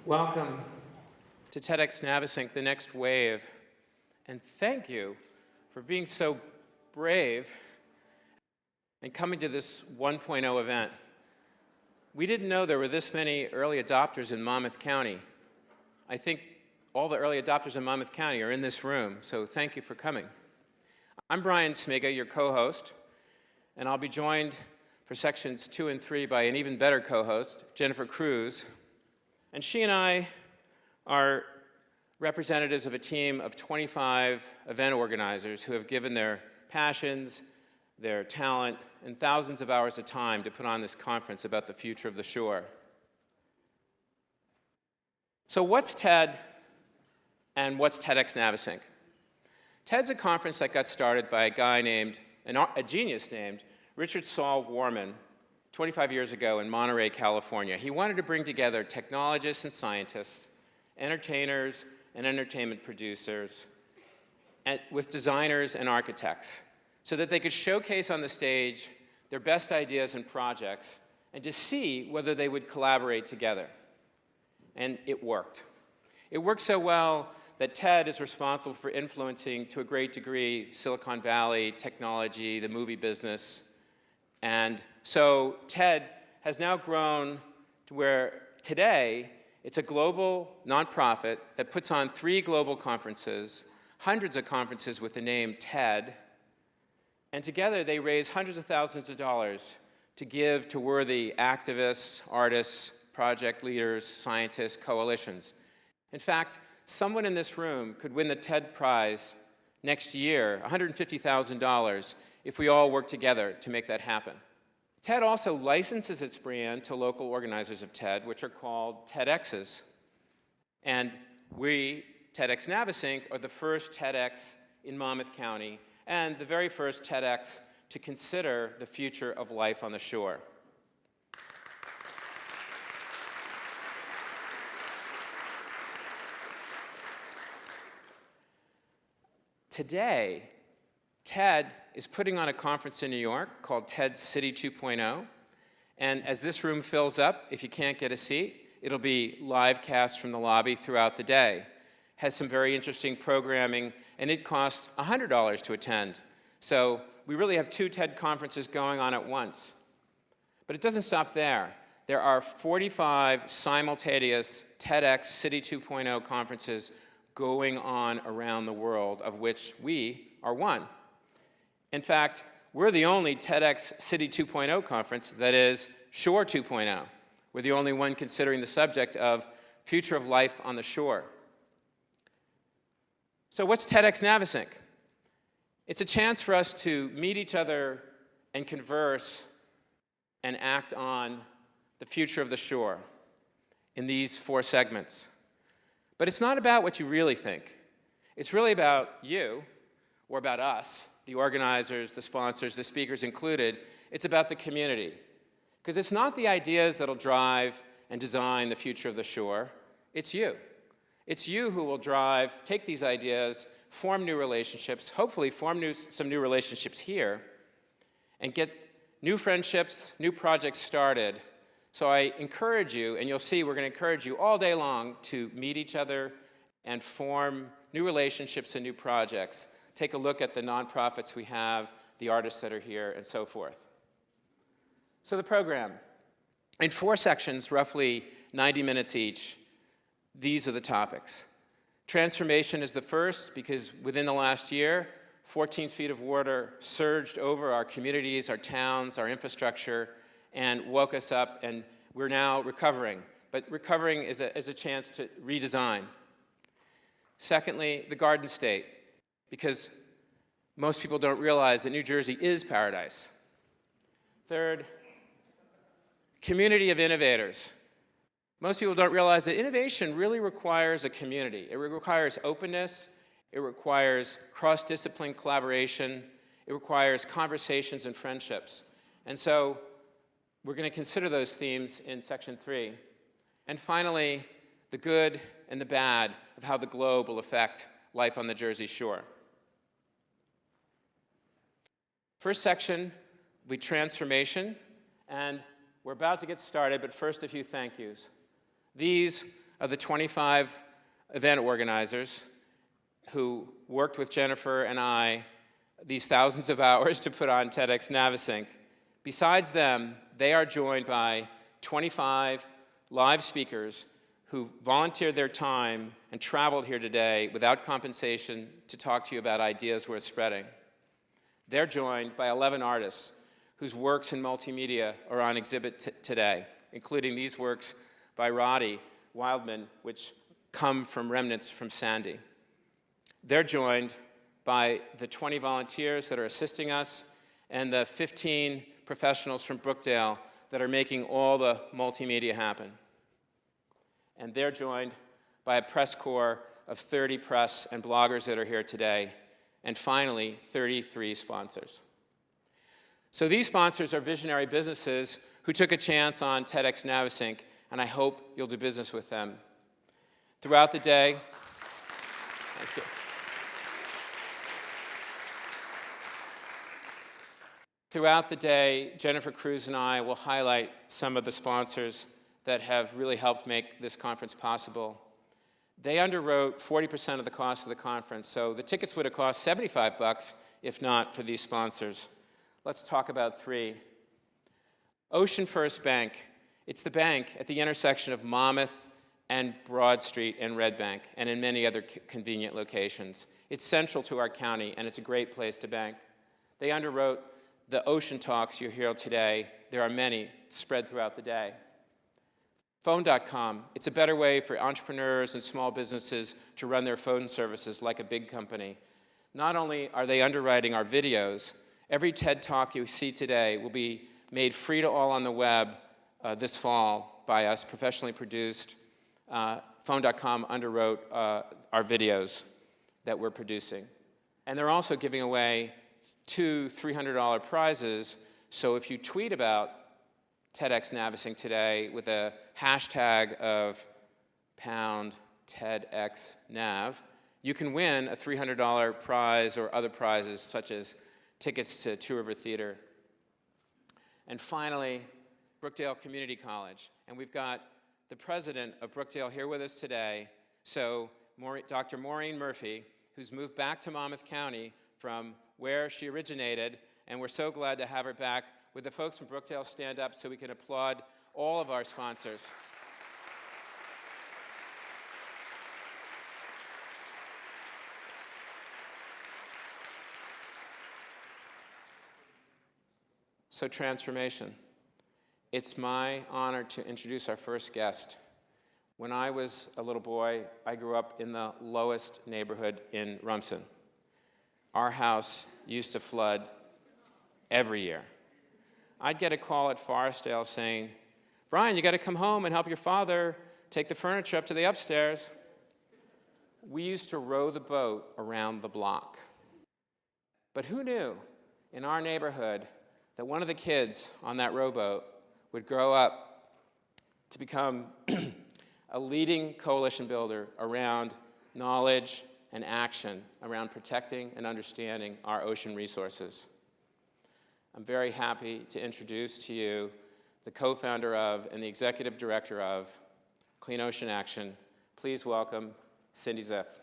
Welcome to TEDxNavesink, the next wave. And thank you for being so brave and coming to this 1.0 event. We didn't know there were this many early adopters in Monmouth County. I think all the early adopters in Monmouth County are in this room, so thank you for coming. I'm Brian Smiga, your co-host, and I'll be joined for sections 2 and 3 by an even better co-host, Jennifer Cruz. And she and I are representatives of a team of 25 event organizers who have given their passions, their talent, and thousands of hours of time to put on this conference about the future of the shore. So what's TED and what's TEDxNavesink? TED's a conference that got started by a guy named, a genius named Richard Saul Warman 25 years ago in Monterey, California. He wanted to bring together technologists and scientists, entertainers and entertainment producers, with designers and architects, so that they could showcase on the stage their best ideas and projects and to see whether they would collaborate together. And it worked. It worked so well that TED is responsible for influencing, to a great degree, Silicon Valley, technology, the movie business. And so TED has now grown to where today it's a global nonprofit that puts on 3 global conferences, hundreds of conferences with the name TED, and together they raise hundreds of thousands of dollars to give to worthy activists, artists, project leaders, scientists, coalitions. In fact, someone in this room could win the TED Prize next year, $150,000, if we all work together to make that happen. TED also licenses its brand to local organizers of TED, which are called TEDx's. And we, TEDxNavesink, are the first TEDx in Monmouth County and the very first TEDx to consider the future of life on the shore. Today, TED is putting on a conference in New York called TED City 2.0. And as this room fills up, if you can't get a seat, it'll be live cast from the lobby throughout the day. Has some very interesting programming, and it costs $100 to attend. So we really have 2 TED conferences going on at once. But it doesn't stop there. There are 45 simultaneous TEDx City 2.0 conferences going on around the world, of which we are one. In fact, we're the only TEDx City 2.0 conference that is Shore 2.0. We're the only one considering the subject of future of life on the shore. So what's TEDxNavesink? It's a chance for us to meet each other and converse and act on the future of the shore in these 4 segments. But it's not about what you really think. It's really about you, or about us, the organizers, the sponsors, the speakers included. It's about the community. Because it's not the ideas that'll drive and design the future of the shore. It's you. It's you who will take these ideas, form new relationships, hopefully form some new relationships here, and get new friendships, new projects started. So I encourage you, and you'll see we're going to encourage you all day long to meet each other and form new relationships and new projects. Take a look at the nonprofits we have, the artists that are here, and so forth. So the program, in 4 sections, roughly 90 minutes each, these are the topics. Transformation is the first, because within the last year, 14 feet of water surged over our communities, our towns, our infrastructure, and woke us up, and we're now recovering. But recovering is a chance to redesign. Secondly, the Garden State, because most people don't realize that New Jersey is paradise. Third, community of innovators. Most people don't realize that innovation really requires a community. It requires openness, it requires cross-discipline collaboration, it requires conversations and friendships. And so we're going to consider those themes in section 3. And finally, the good and the bad of how the globe will affect life on the Jersey Shore. First section will be transformation, and we're about to get started, but first a few thank yous. These of the 25 event organizers who worked with Jennifer and I these thousands of hours to put on TEDxNavesink. Besides them, they are joined by 25 live speakers who volunteered their time and traveled here today without compensation to talk to you about ideas worth spreading. They're joined by 11 artists whose works in multimedia are on exhibit today, including these works by Roddy Wildman, which come from remnants from Sandy. They're joined by the 20 volunteers that are assisting us and the 15 professionals from Brookdale that are making all the multimedia happen. And they're joined by a press corps of 30 press and bloggers that are here today, and finally, 33 sponsors. So these sponsors are visionary businesses who took a chance on TEDxNavesink, and I hope you'll do business with them. Throughout the day, thank you. Throughout the day, Jennifer Cruz and I will highlight some of the sponsors that have really helped make this conference possible. They underwrote 40% of the cost of the conference, so the tickets would have cost $75 if not for these sponsors. Let's talk about three. Ocean First Bank. It's the bank at the intersection of Monmouth and Broad Street and Red Bank, and in many other convenient locations. It's central to our county, and it's a great place to bank. They underwrote the Ocean Talks you hear today. There are many spread throughout the day. Phone.com, it's a better way for entrepreneurs and small businesses to run their phone services like a big company. Not only are they underwriting our videos, every TED Talk you see today will be made free to all on the web this fall by us, professionally produced. Phone.com underwrote our videos that we're producing. And they're also giving away 2 $300 prizes, so if you tweet about TEDxNavesink today with a hashtag of #TEDxNav, you can win a $300 prize or other prizes such as tickets to Two River Theater. And finally, Brookdale Community College. And we've got the president of Brookdale here with us today, so Dr. Maureen Murphy, who's moved back to Monmouth County from where she originated, and we're so glad to have her back. Would the folks from Brookdale stand up so we can applaud all of our sponsors? So transformation. It's my honor to introduce our first guest. When I was a little boy, I grew up in the lowest neighborhood in Rumson. Our house used to flood every year. I'd get a call at Forestdale saying, "Brian, you got to come home and help your father take the furniture up to the upstairs." We used to row the boat around the block. But who knew in our neighborhood that one of the kids on that rowboat would grow up to become a leading coalition builder around knowledge and action around protecting and understanding our ocean resources. I'm very happy to introduce to you the co-founder of and the executive director of Clean Ocean Action. Please welcome Cindy Ziff.